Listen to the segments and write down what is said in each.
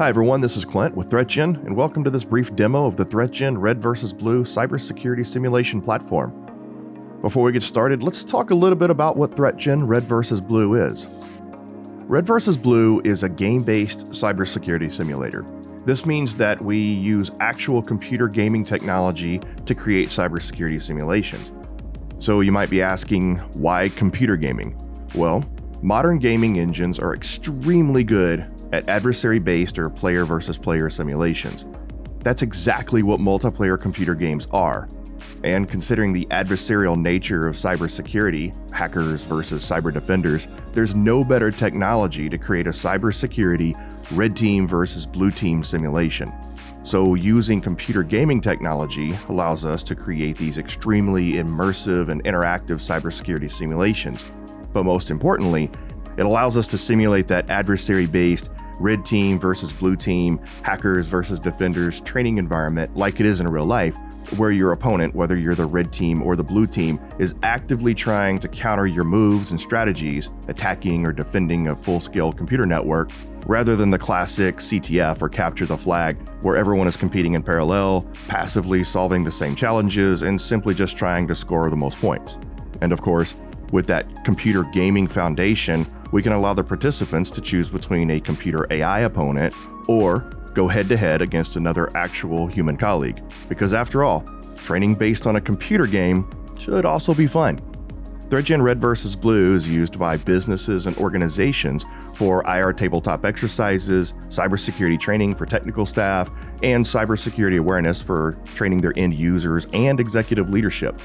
Hi everyone, this is Clint with ThreatGEN, and welcome to this brief demo of the ThreatGEN Red vs. Blue cybersecurity simulation platform. Before we get started, let's talk a little bit about what ThreatGEN Red vs. Blue is. Red vs. Blue is a game-based cybersecurity simulator. This means that we use actual computer gaming technology to create cybersecurity simulations. So you might be asking, why computer gaming? Well, modern gaming engines are extremely good at adversary-based or player versus player simulations. That's exactly what multiplayer computer games are. And considering the adversarial nature of cybersecurity, hackers versus cyber defenders, there's no better technology to create a cybersecurity red team versus blue team simulation. So using computer gaming technology allows us to create these extremely immersive and interactive cybersecurity simulations. But most importantly, it allows us to simulate that adversary-based red team versus blue team, hackers versus defenders training environment like it is in real life, where your opponent, whether you're the red team or the blue team, is actively trying to counter your moves and strategies, attacking or defending a full-scale computer network, rather than the classic CTF or capture the flag, where everyone is competing in parallel, passively solving the same challenges, and simply just trying to score the most points. And of course, with that computer gaming foundation, we can allow the participants to choose between a computer AI opponent or go head-to-head against another actual human colleague. Because after all, training based on a computer game should also be fun. ThreatGEN Red vs. Blue is used by businesses and organizations for IR tabletop exercises, cybersecurity training for technical staff, and cybersecurity awareness for training their end users and executive leadership.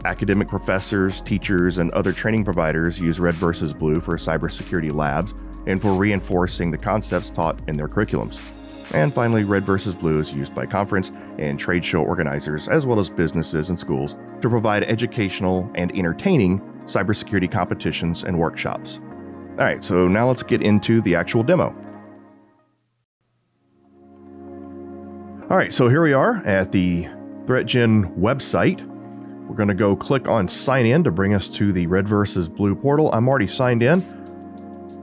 Academic professors, teachers, and other training providers use Red vs. Blue for cybersecurity labs and for reinforcing the concepts taught in their curriculums. And finally, Red vs. Blue is used by conference and trade show organizers, as well as businesses and schools, to provide educational and entertaining cybersecurity competitions and workshops. All right, so now let's get into the actual demo. All right, so here we are at the ThreatGEN website. We're going to go click on sign in to bring us to the Red vs. Blue portal. I'm already signed in,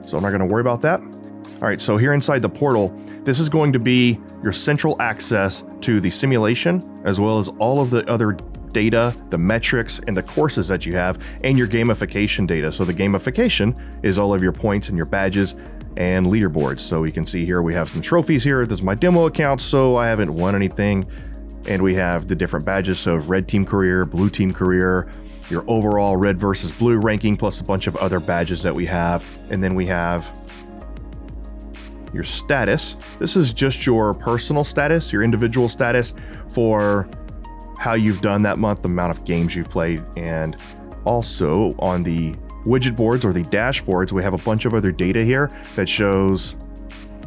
so I'm not going to worry about that. All right, so here inside the portal, this is going to be your central access to the simulation, as well as all of the other data, the metrics, and the courses that you have, and your gamification data. So the gamification is all of your points and your badges and leaderboards. So you can see here we have some trophies here. This is my demo account, so I haven't won anything. And we have the different badges, so red team career, blue team career, your overall red versus blue ranking, plus a bunch of other badges that we have. And then we have your status. This is just your personal status, your individual status for how you've done that month, the amount of games you've played. And also on the widget boards or the dashboards, we have a bunch of other data here that shows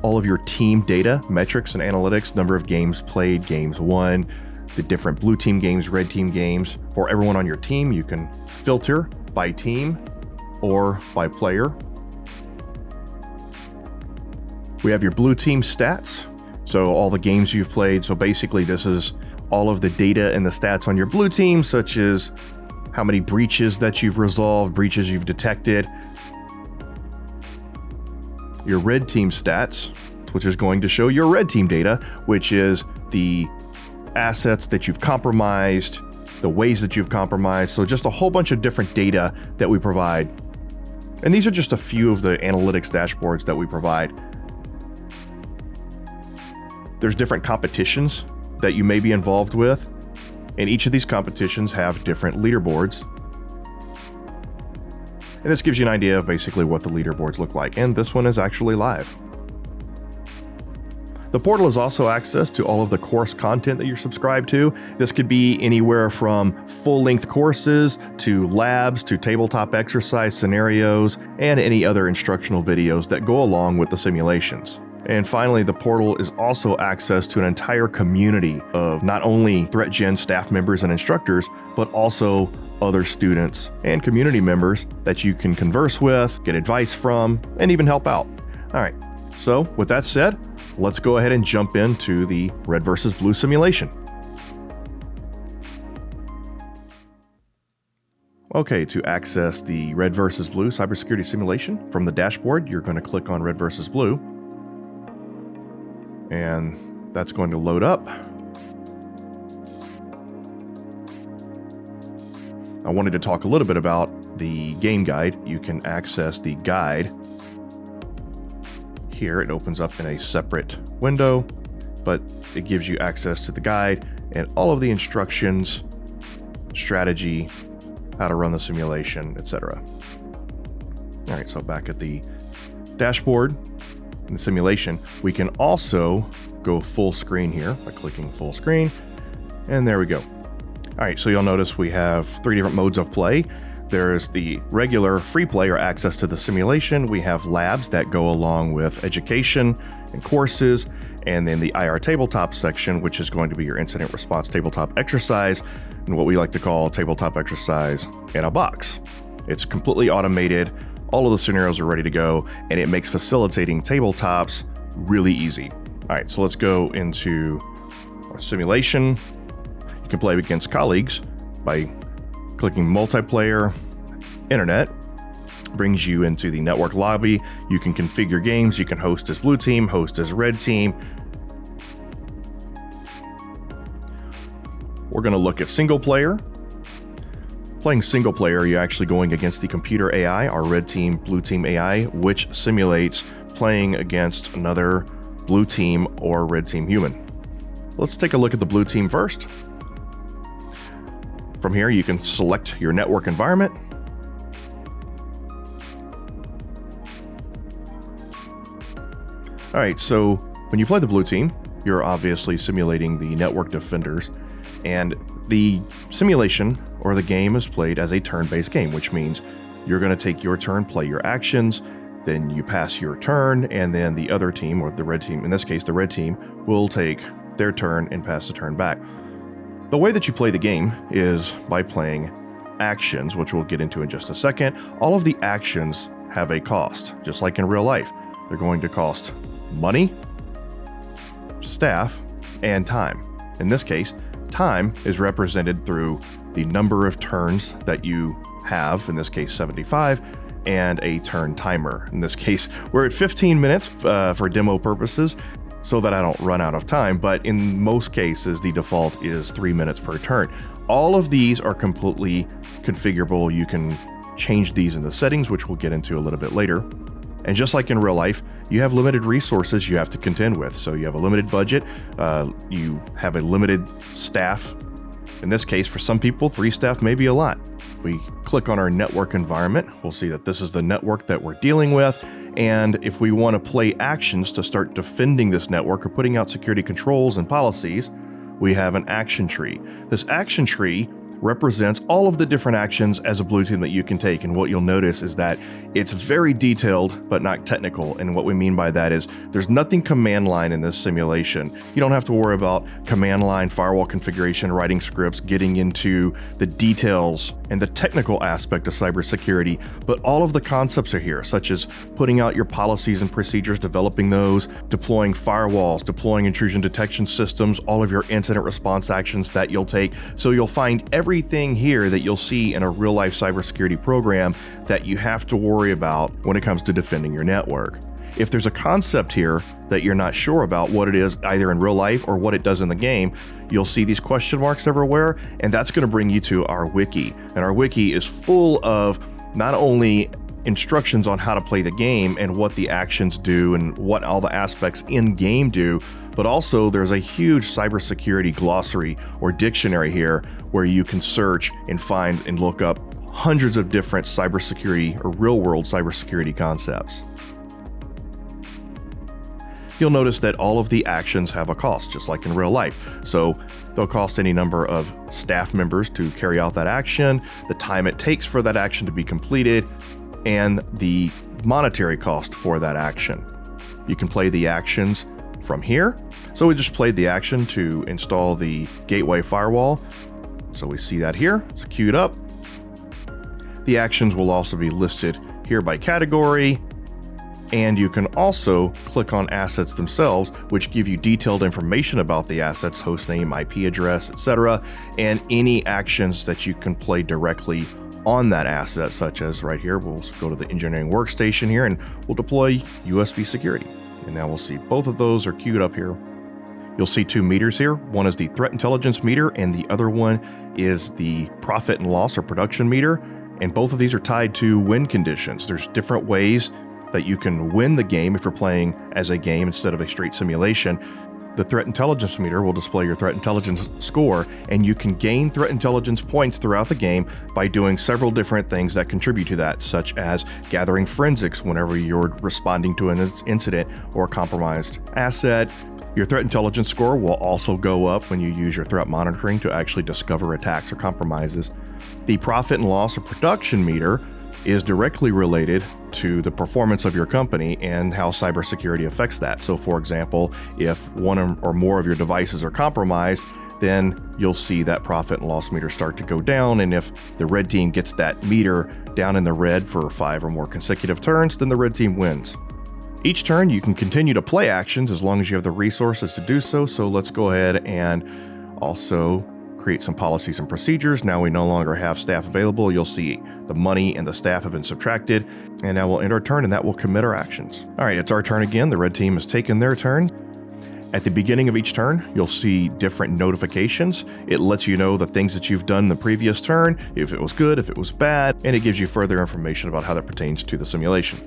all of your team data, metrics and analytics, number of games played, games won, the different blue team games, red team games. For everyone on your team, you can filter by team or by player. We have your blue team stats, so all the games you've played. So basically this is all of the data and the stats on your blue team, such as how many breaches that you've resolved, breaches you've detected. Your red team stats, which is going to show your red team data, which is the assets that you've compromised, the ways that you've compromised. So just a whole bunch of different data that we provide. And these are just a few of the analytics dashboards that we provide. There's different competitions that you may be involved with, and each of these competitions have different leaderboards. And this gives you an idea of basically what the leaderboards look like. And this one is actually live. The portal is also access to all of the course content that you're subscribed to. This could be anywhere from full-length courses to labs to tabletop exercise scenarios and any other instructional videos that go along with the simulations. And finally, the portal is also access to an entire community of not only ThreatGEN staff members and instructors, but also other students and community members that you can converse with, get advice from, and even help out. All right, so with that said, let's go ahead and jump into the Red vs. Blue simulation. Okay, to access the Red vs. Blue cybersecurity simulation from the dashboard, you're going to click on Red vs. Blue. And that's going to load up. I wanted to talk a little bit about the game guide. You can access the guide here. It opens up in a separate window, but it gives you access to the guide and all of the instructions, strategy, how to run the simulation, etc. All right, so back at the dashboard in the simulation, we can also go full screen here by clicking full screen, and there we go. All right, so you'll notice we have 3 different modes of play. There's the regular free play or access to the simulation. We have labs that go along with education and courses, and then the IR tabletop section, which is going to be your incident response tabletop exercise, and what we like to call tabletop exercise in a box. It's completely automated. All of the scenarios are ready to go, and it makes facilitating tabletops really easy. All right, so let's go into our simulation. You can play against colleagues by clicking multiplayer. Internet brings you into the network lobby. You can configure games. You can host as blue team, host as red team. We're going to look at single player. Playing single player, you're actually going against the computer AI, our red team, blue team AI, which simulates playing against another blue team or red team human. Let's take a look at the blue team first. From here, you can select your network environment. All right, so when you play the blue team, you're obviously simulating the network defenders, and the simulation or the game is played as a turn-based game, which means you're going to take your turn, play your actions, then you pass your turn, and then the other team, or the red team, in this case the red team, will take their turn and pass the turn back. The way that you play the game is by playing actions, which we'll get into in just a second. All of the actions have a cost, just like in real life. They're going to cost money, staff, and time. In this case, time is represented through the number of turns that you have, in this case 75, and a turn timer. In this case, we're at 15 minutes for demo purposes, so that I don't run out of time, but in most cases, the default is 3 minutes per turn. All of these are completely configurable. You can change these in the settings, which we'll get into a little bit later. And just like in real life, you have limited resources you have to contend with. So you have a limited budget, you have a limited staff. In this case, for some people, 3 staff may be a lot. We click on our network environment, we'll see that this is the network that we're dealing with. And if we want to play actions to start defending this network or putting out security controls and policies, we have an action tree. This action tree represents all of the different actions as a blue team that you can take. And what you'll notice is that it's very detailed, but not technical. And what we mean by that is there's nothing command line in this simulation. You don't have to worry about command line, firewall configuration, writing scripts, getting into the details and the technical aspect of cybersecurity. But all of the concepts are here, such as putting out your policies and procedures, developing those, deploying firewalls, deploying intrusion detection systems, all of your incident response actions that you'll take. So you'll find everything here that you'll see in a real life cybersecurity program that you have to worry about when it comes to defending your network. If there's a concept here that you're not sure about what it is, either in real life or what it does in the game, you'll see these question marks everywhere, and that's going to bring you to our wiki. And our wiki is full of not only instructions on how to play the game and what the actions do and what all the aspects in game do, but also there's a huge cybersecurity glossary or dictionary here where you can search and find and look up hundreds of different cybersecurity or real-world cybersecurity concepts. You'll notice that all of the actions have a cost, just like in real life. So they'll cost any number of staff members to carry out that action, the time it takes for that action to be completed, and the monetary cost for that action. You can play the actions from here. So we just played the action to install the gateway firewall. So we see that here, it's queued up. The actions will also be listed here by category, and you can also click on assets themselves, which give you detailed information about the assets, hostname, IP address, etc., and any actions that you can play directly on that asset, such as right here, we'll go to the engineering workstation here and we'll deploy USB security. And now we'll see both of those are queued up here. You'll see two meters here. One is the threat intelligence meter, and the other one is the profit and loss or production meter. And both of these are tied to win conditions. There's different ways that you can win the game if you're playing as a game instead of a straight simulation. The threat intelligence meter will display your threat intelligence score, and you can gain threat intelligence points throughout the game by doing several different things that contribute to that, such as gathering forensics whenever you're responding to an incident or a compromised asset. Your threat intelligence score will also go up when you use your threat monitoring to actually discover attacks or compromises. The profit and loss or production meter is directly related to the performance of your company and how cybersecurity affects that. So for example, if one or more of your devices are compromised, then you'll see that profit and loss meter start to go down. And if the red team gets that meter down in the red for 5 or more consecutive turns, then the red team wins. Each turn, you can continue to play actions as long as you have the resources to do so. So let's go ahead and also create some policies and procedures. Now we no longer have staff available. You'll see the money and the staff have been subtracted. And now we'll end our turn, and that will commit our actions. All right, it's our turn again. The red team has taken their turn. At the beginning of each turn, you'll see different notifications. It lets you know the things that you've done in the previous turn, if it was good, if it was bad, and it gives you further information about how that pertains to the simulation.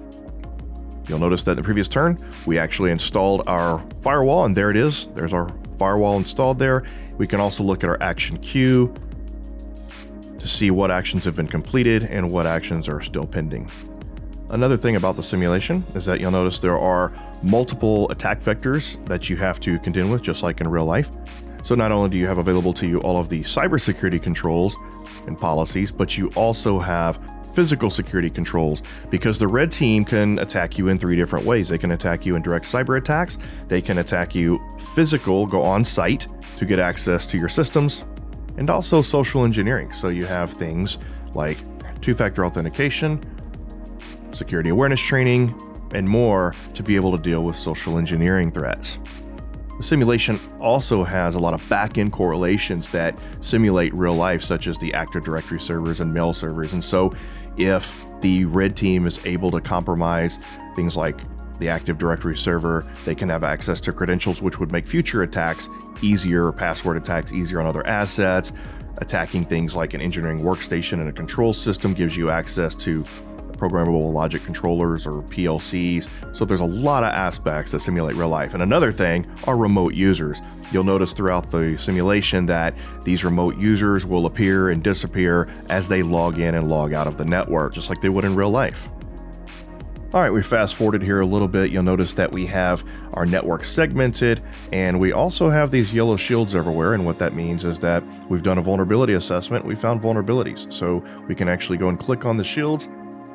You'll notice that in the previous turn, we actually installed our firewall, and there it is. There's our firewall installed there. We can also look at our action queue to see what actions have been completed and what actions are still pending. Another thing about the simulation is that you'll notice there are multiple attack vectors that you have to contend with, just like in real life. So not only do you have available to you all of the cybersecurity controls and policies, but you also have physical security controls, because the red team can attack you in 3 different ways. They can attack you in direct cyber attacks, they can attack you physical, go on site to get access to your systems, and also social engineering. So you have things like 2-factor authentication, security awareness training, and more to be able to deal with social engineering threats. The simulation also has a lot of back-end correlations that simulate real life, such as the Active Directory servers and mail servers. And so if the red team is able to compromise things like the Active Directory server, they can have access to credentials, which would make future attacks easier, password attacks easier on other assets. Attacking things like an engineering workstation and a control system gives you access to programmable logic controllers or PLCs. So there's a lot of aspects that simulate real life. And another thing are remote users. You'll notice throughout the simulation that these remote users will appear and disappear as they log in and log out of the network, just like they would in real life. All right, we fast forwarded here a little bit. You'll notice that we have our network segmented, and we also have these yellow shields everywhere. And what that means is that we've done a vulnerability assessment. We found vulnerabilities. So we can actually go and click on the shields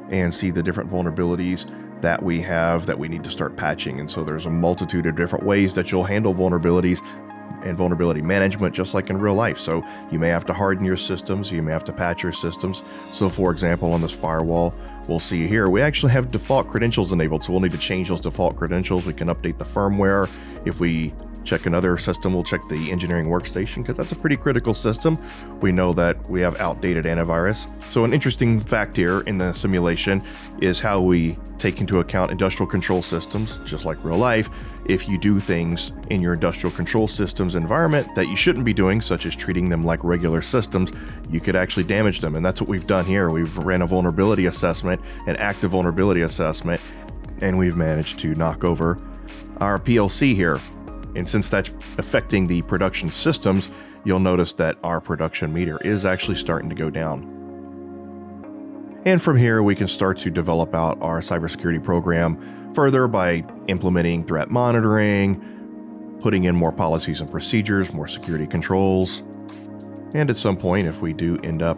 and see the different vulnerabilities that we have that we need to start patching. And so there's a multitude of different ways that you'll handle vulnerabilities and vulnerability management, just like in real life. So you may have to harden your systems, you may have to patch your systems. So for example, on this firewall, we'll see here, we actually have default credentials enabled. So we'll need to change those default credentials. We can update the firmware. If we check another system, we'll check the engineering workstation, because that's a pretty critical system. We know that we have outdated antivirus. So an interesting fact here in the simulation is how we take into account industrial control systems, just like real life. If you do things in your industrial control systems environment that you shouldn't be doing, such as treating them like regular systems, you could actually damage them. And that's what we've done here. We've ran a vulnerability assessment, an active vulnerability assessment, and we've managed to knock over our PLC here. And since that's affecting the production systems, you'll notice that our production meter is actually starting to go down. And from here, we can start to develop out our cybersecurity program further by implementing threat monitoring, putting in more policies and procedures, more security controls. And at some point, if we do end up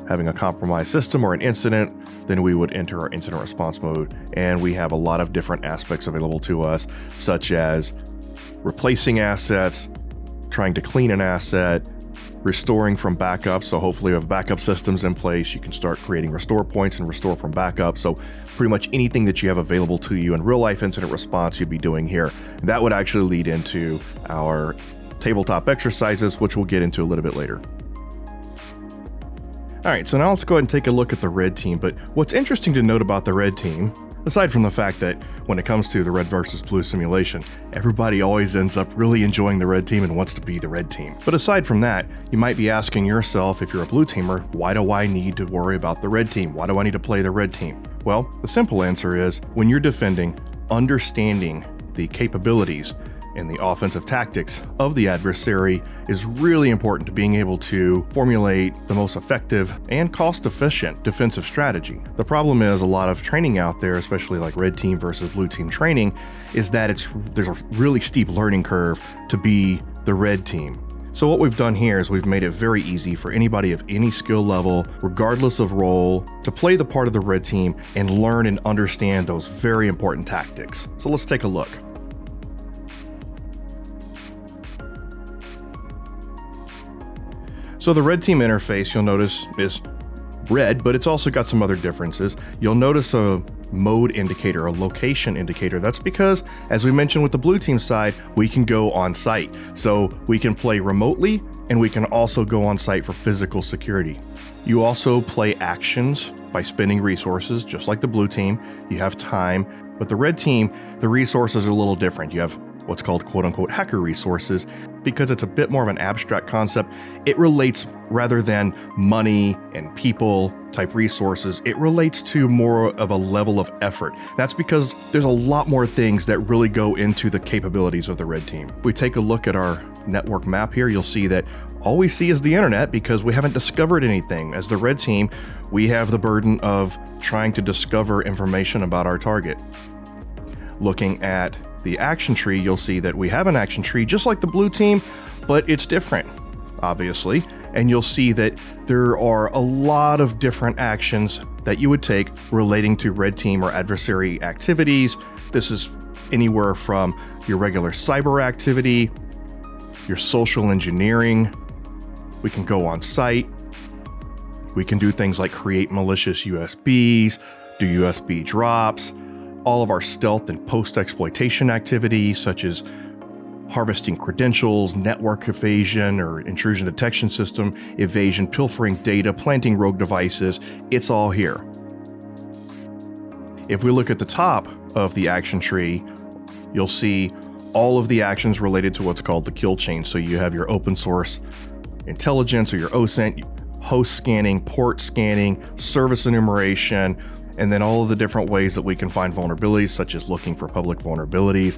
having a compromised system or an incident, then we would enter our incident response mode. And we have a lot of different aspects available to us, such as replacing assets, trying to clean an asset, restoring from backup. So hopefully we have backup systems in place. You can start creating restore points and restore from backup. So pretty much anything that you have available to you in real life incident response, you'd be doing here. And that would actually lead into our tabletop exercises, which we'll get into a little bit later. All right, so now let's go ahead and take a look at the red team. But what's interesting to note about the red team, Aside from the fact that when it comes to the red versus blue simulation, everybody always ends up really enjoying the red team and wants to be the red team. But aside from that, you might be asking yourself, if you're a blue teamer, why do I need to worry about the red team? Why do I need to play the red team? Well, the simple answer is, when you're defending, understanding the capabilities and the offensive tactics of the adversary is really important to being able to formulate the most effective and cost-efficient defensive strategy. The problem is, a lot of training out there, especially like red team versus blue team training, is that there's a really steep learning curve to be the red team. So what we've done here is we've made it very easy for anybody of any skill level, regardless of role, to play the part of the red team and learn and understand those very important tactics. So let's take a look. So the red team interface, you'll notice, is red, but it's also got some other differences. You'll notice a mode indicator, a location indicator. That's because, as we mentioned with the blue team side, we can go on site. So we can play remotely, and we can also go on site for physical security. You also play actions by spending resources, just like the blue team. You have time, but the red team, the resources are a little different. You have what's called quote-unquote hacker resources. Because it's a bit more of an abstract concept, it relates, rather than money and people type resources, it relates to more of a level of effort. That's because there's a lot more things that really go into the capabilities of the red team. If we take a look at our network map here, you'll see that all we see is the internet because we haven't discovered anything. As the red team, we have the burden of trying to discover information about our target. Looking at the action tree, you'll see that we have an action tree just like the blue team, but it's different, obviously. And you'll see that there are a lot of different actions that you would take relating to red team or adversary activities. This is anywhere from your regular cyber activity, your social engineering. We can go on site. We can do things like create malicious USBs, do USB drops, all of our stealth and post-exploitation activities, such as harvesting credentials, network evasion or intrusion detection system evasion, pilfering data, planting rogue devices. It's all here. If we look at the top of the action tree, you'll see all of the actions related to what's called the kill chain. So you have your open source intelligence or your OSINT, host scanning, port scanning, service enumeration, and then all of the different ways that we can find vulnerabilities, such as looking for public vulnerabilities,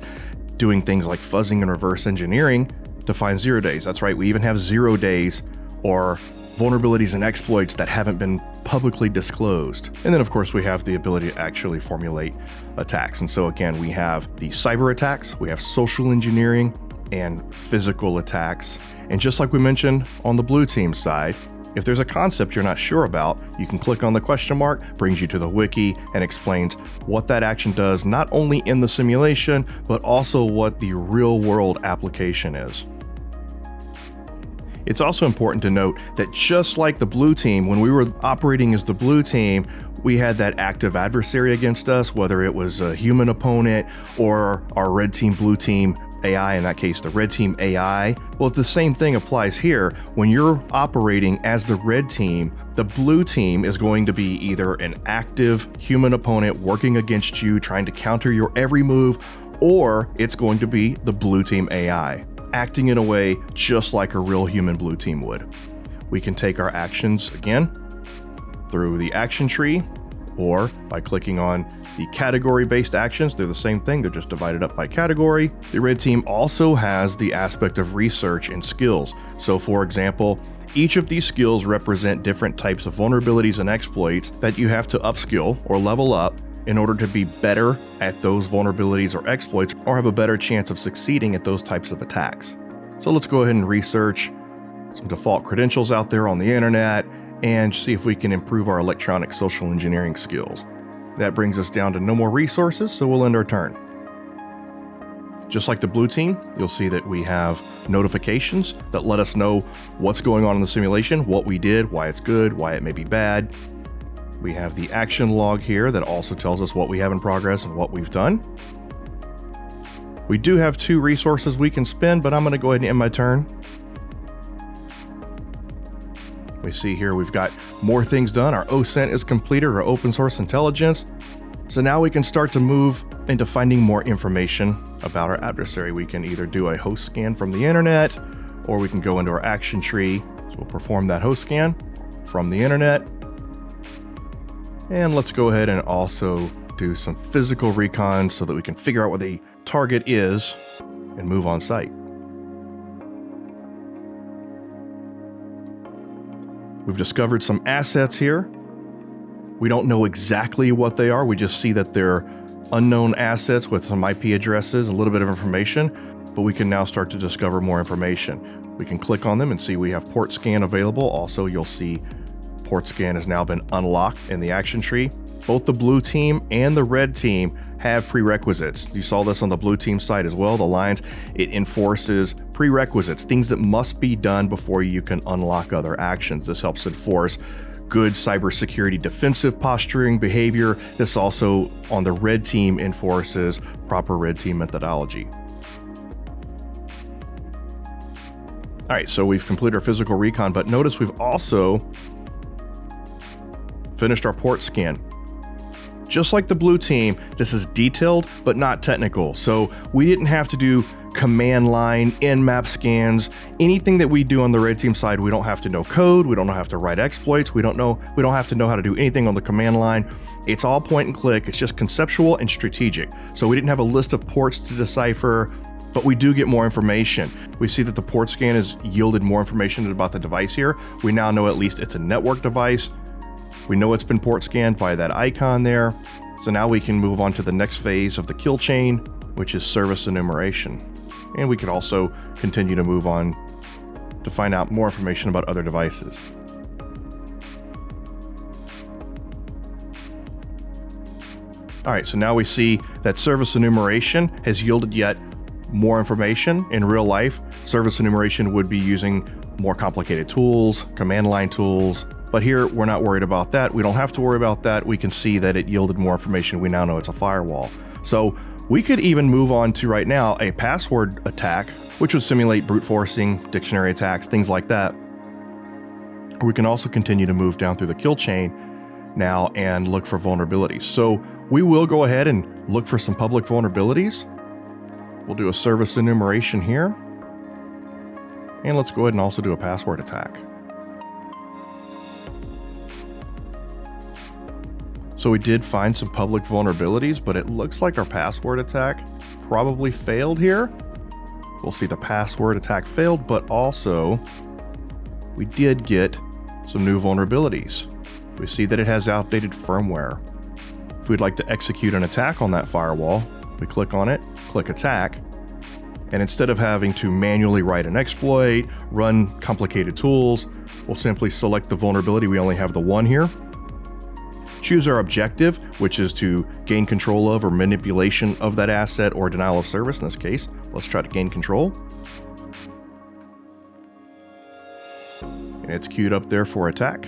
doing things like fuzzing and reverse engineering to find 0 days. That's right, we even have 0 days or vulnerabilities and exploits that haven't been publicly disclosed. And then of course we have the ability to actually formulate attacks. And so again, we have the cyber attacks, we have social engineering and physical attacks. And just like we mentioned on the blue team side, if there's a concept you're not sure about, you can click on the question mark, brings you to the wiki, and explains what that action does, not only in the simulation, but also what the real world application is. It's also important to note that just like the blue team, when we were operating as the blue team, we had that active adversary against us, whether it was a human opponent or our red team, blue team AI, in that case, the red team AI. Well, the same thing applies here. When you're operating as the red team, the blue team is going to be either an active human opponent working against you, trying to counter your every move, or it's going to be the blue team AI, acting in a way just like a real human blue team would. We can take our actions again through the action tree, or by clicking on the category-based actions. They're the same thing, they're just divided up by category. The red team also has the aspect of research and skills. So for example, each of these skills represent different types of vulnerabilities and exploits that you have to upskill or level up in order to be better at those vulnerabilities or exploits, or have a better chance of succeeding at those types of attacks. So let's go ahead and research some default credentials out there on the internet and see if we can improve our electronic social engineering skills. That brings us down to no more resources, so we'll end our turn. Just like the blue team, you'll see that we have notifications that let us know what's going on in the simulation, what we did, why it's good, why it may be bad. We have the action log here that also tells us what we have in progress and what we've done. We do have 2 resources we can spend, but I'm going to go ahead and end my turn. We see here we've got more things done. Our OSINT is completed, our open source intelligence. So now we can start to move into finding more information about our adversary. We can either do a host scan from the internet, or we can go into our action tree. So we'll perform that host scan from the internet. And let's go ahead and also do some physical recon so that we can figure out what the target is and move on site. We've discovered some assets here. We don't know exactly what they are. We just see that they're unknown assets with some IP addresses, a little bit of information, but we can now start to discover more information. We can click on them and see we have port scan available. Also, you'll see port scan has now been unlocked in the action tree. Both the blue team and the red team have prerequisites. You saw this on the blue team side as well, the lines. It enforces prerequisites, things that must be done before you can unlock other actions. This helps enforce good cybersecurity defensive posturing behavior. This also, on the red team, enforces proper red team methodology. All right, so we've completed our physical recon, but notice we've also finished our port scan. Just like the blue team, this is detailed but not technical. So we didn't have to do command line, nmap scans, anything that we do on the red team side. We don't have to know code. We don't have to write exploits. We don't have to know how to do anything on the command line. It's all point and click. It's just conceptual and strategic. So we didn't have a list of ports to decipher, but we do get more information. We see that the port scan has yielded more information about the device here. We now know at least it's a network device. We know it's been port scanned by that icon there. So now we can move on to the next phase of the kill chain, which is service enumeration. And we could also continue to move on to find out more information about other devices. All right, so now we see that service enumeration has yielded yet more information. In real life, service enumeration would be using more complicated tools, command line tools, but here we're not worried about that. We don't have to worry about that. We can see that it yielded more information. We now know it's a firewall. So we could even move on to right now a password attack, which would simulate brute forcing, dictionary attacks, things like that. We can also continue to move down through the kill chain now and look for vulnerabilities. So we will go ahead and look for some public vulnerabilities. We'll do a service enumeration here. And let's go ahead and also do a password attack. So we did find some public vulnerabilities, but it looks like our password attack probably failed here. We'll see the password attack failed, but also we did get some new vulnerabilities. We see that it has outdated firmware. If we'd like to execute an attack on that firewall, we click on it, click attack, and instead of having to manually write an exploit, run complicated tools, we'll simply select the vulnerability. We only have the one here. Choose our objective, which is to gain control of or manipulation of that asset or denial of service. In this case, let's try to gain control. And it's queued up there for attack.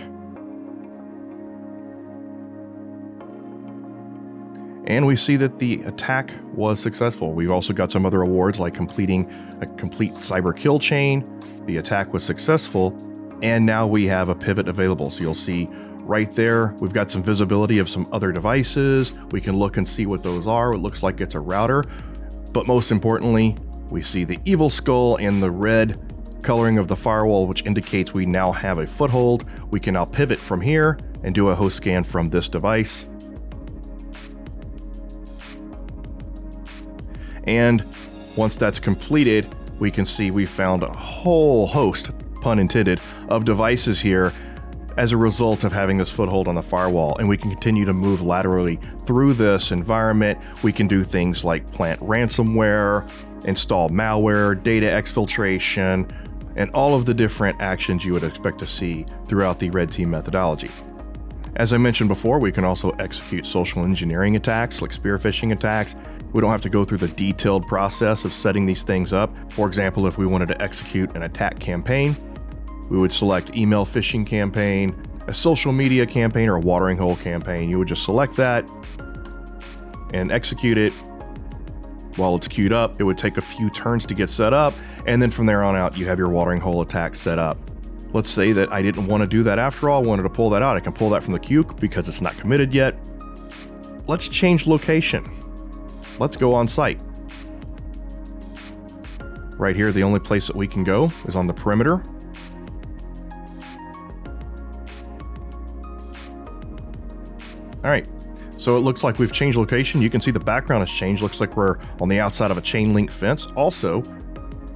And we see that the attack was successful. We've also got some other awards like completing a complete cyber kill chain. The attack was successful. And now we have a pivot available. So you'll see right there, we've got some visibility of some other devices. We can look and see what those are. It looks like it's a router. But most importantly, we see the evil skull and the red coloring of the firewall, which indicates we now have a foothold. We can now pivot from here and do a host scan from this device. And once that's completed, we can see we found a whole host, pun intended, of devices here as a result of having this foothold on the firewall. And we can continue to move laterally through this environment. We can do things like plant ransomware, install malware, data exfiltration, and all of the different actions you would expect to see throughout the red team methodology. As I mentioned before, we can also execute social engineering attacks like spear phishing attacks. We don't have to go through the detailed process of setting these things up. For example, if we wanted to execute an attack campaign, we would select email phishing campaign, a social media campaign, or a watering hole campaign. You would just select that and execute it. While it's queued up, it would take a few turns to get set up, and then from there on out, you have your watering hole attack set up. Let's say that I didn't want to do that after all, I wanted to pull that out. I can pull that from the queue because it's not committed yet. let's change location. Let's go on site. Right here, the only place that we can go is on the perimeter. All right, so it looks like we've changed location. You can see the background has changed. Looks like we're on the outside of a chain link fence. Also,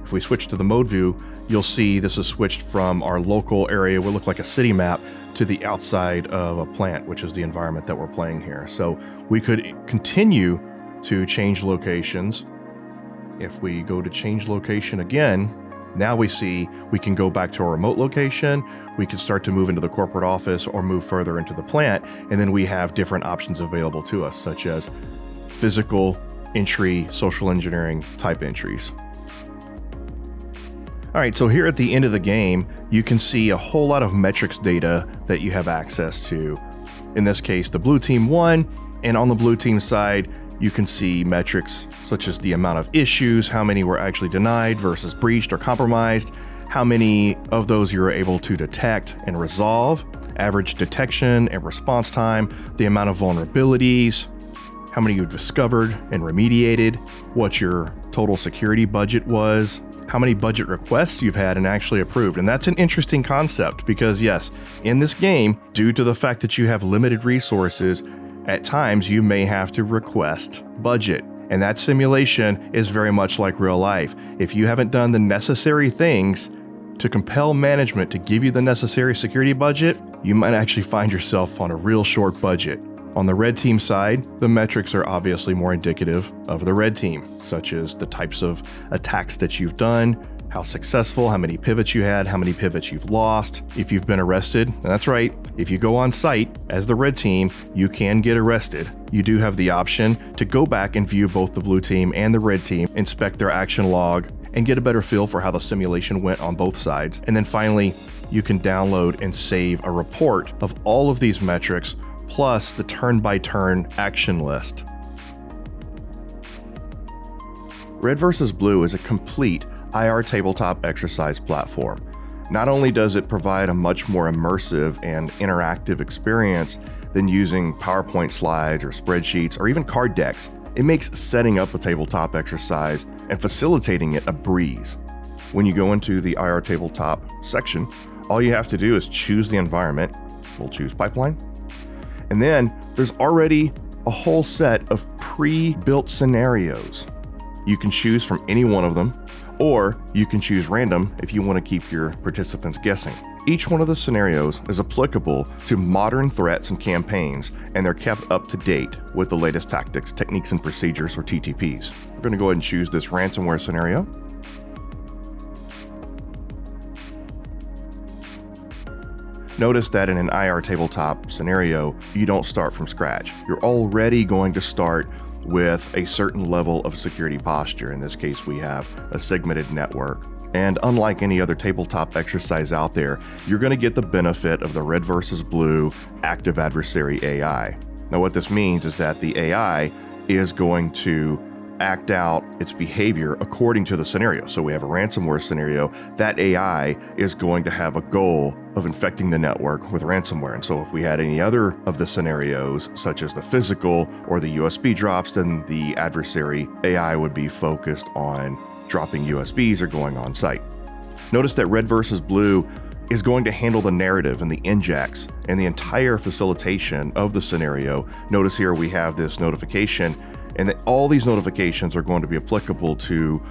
if we switch to the mode view, you'll see this is switched from our local area, will look like a city map, to the outside of a plant, which is the environment that we're playing here. So we could continue to change locations. If we go to change location again, now we see we can go back to our remote location. We can start to move into the corporate office or move further into the plant. And then we have different options available to us, such as physical entry, social engineering type entries. All right, so here at the end of the game, you can see a whole lot of metrics data that you have access to. In this case, the blue team won, and on the blue team side, you can see metrics such as the amount of issues, how many were actually denied versus breached or compromised, how many of those you were able to detect and resolve, average detection and response time, the amount of vulnerabilities, how many you've discovered and remediated, what your total security budget was, how many budget requests you've had and actually approved. And that's an interesting concept because yes, in this game, due to the fact that you have limited resources, at times you may have to request budget. And that simulation is very much like real life. If you haven't done the necessary things to compel management to give you the necessary security budget, you might actually find yourself on a real short budget. On the red team side, the metrics are obviously more indicative of the red team, such as the types of attacks that you've done, how successful, how many pivots you had, how many pivots you've lost, if you've been arrested. And that's right, if you go on site as the red team, you can get arrested. You do have the option to go back and view both the blue team and the red team, inspect their action log, and get a better feel for how the simulation went on both sides. And then finally, you can download and save a report of all of these metrics plus the turn-by-turn action list. Red vs. Blue is a complete IR tabletop exercise platform. Not only does it provide a much more immersive and interactive experience than using PowerPoint slides or spreadsheets or even card decks, it makes setting up a tabletop exercise and facilitating it a breeze. When you go into the IR tabletop section, all you have to do is choose the environment. We'll choose pipeline. And then there's already a whole set of pre-built scenarios. You can choose from any one of them, or you can choose random if you want to keep your participants guessing. Each one of the scenarios is applicable to modern threats and campaigns, and they're kept up to date with the latest tactics, techniques, and procedures, or TTPs. We're going to go ahead and choose this ransomware scenario. Notice that in an IR tabletop scenario, you don't start from scratch. You're already going to start with a certain level of security posture. In this case, we have a segmented network. And unlike any other tabletop exercise out there, you're going to get the benefit of the red versus blue active adversary AI. Now, what this means is that the AI is going to act out its behavior according to the scenario. So we have a ransomware scenario. That AI is going to have a goal of infecting the network with ransomware. And so if we had any other of the scenarios, such as the physical or the USB drops, then the adversary AI would be focused on dropping USBs or going on site. Notice that red versus blue is going to handle the narrative and the injects and the entire facilitation of the scenario. Notice here we have this notification, and that all these notifications are going to be applicable to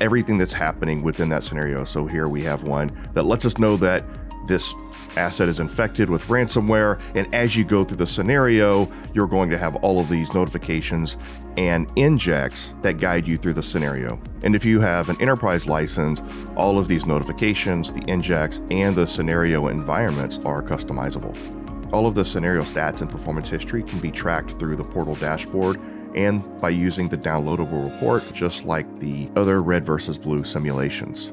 everything that's happening within that scenario. So here we have one that lets us know that this asset is infected with ransomware, and as you go through the scenario, you're going to have all of these notifications and injects that guide you through the scenario. And if you have an enterprise license, all of these notifications, the injects, and the scenario environments are customizable. All of the scenario stats and performance history can be tracked through the portal dashboard and by using the downloadable report, just like the other red versus blue simulations.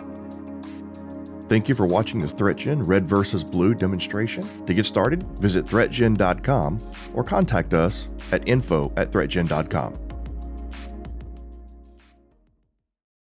Thank you for watching this ThreatGEN Red vs. Blue demonstration. To get started, visit threatgen.com or contact us at info@threatgen.com.